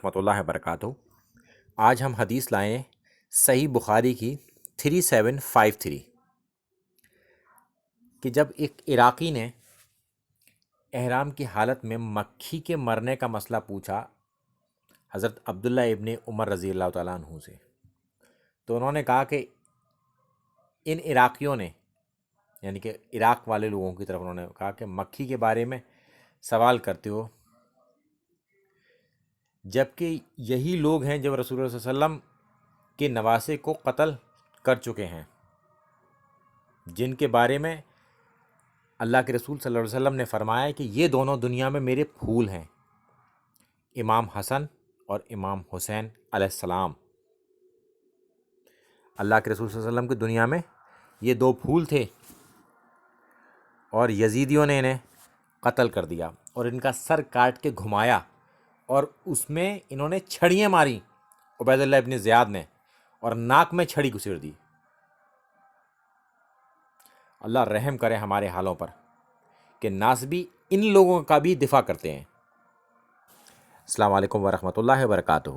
ورحمۃ اللہ وبرکاتہ۔ آج ہم حدیث لائیں صحیح بخاری کی 3753 کہ جب ایک عراقی نے احرام کی حالت میں مکھی کے مرنے کا مسئلہ پوچھا حضرت عبداللہ ابن عمر رضی اللہ تعالیٰ عنہ سے، تو انہوں نے کہا کہ ان عراقیوں نے، یعنی کہ عراق والے لوگوں کی طرف انہوں نے کہا کہ مکھی کے بارے میں سوال کرتے ہو، جبکہ یہی لوگ ہیں جو رسول اللہ صلی اللہ علیہ وسلم کے نواسے کو قتل کر چکے ہیں، جن کے بارے میں اللہ کے رسول صلی اللہ علیہ وسلم نے فرمایا کہ یہ دونوں دنیا میں میرے پھول ہیں، امام حسن اور امام حسین علیہ السلام۔ اللہ کے رسول صلی اللہ علیہ وسلم کی دنیا میں یہ دو پھول تھے، اور یزیدیوں نے انہیں قتل کر دیا اور ان کا سر کاٹ کے گھمایا، اور اس میں انہوں نے چھڑیاں ماری عبید اللہ ابن زیاد نے، اور ناک میں چھڑی گھسیڑ دی۔ اللہ رحم کرے ہمارے حالوں پر کہ ناسبی ان لوگوں کا بھی دفاع کرتے ہیں۔ السلام علیکم ورحمۃ اللہ وبرکاتہ۔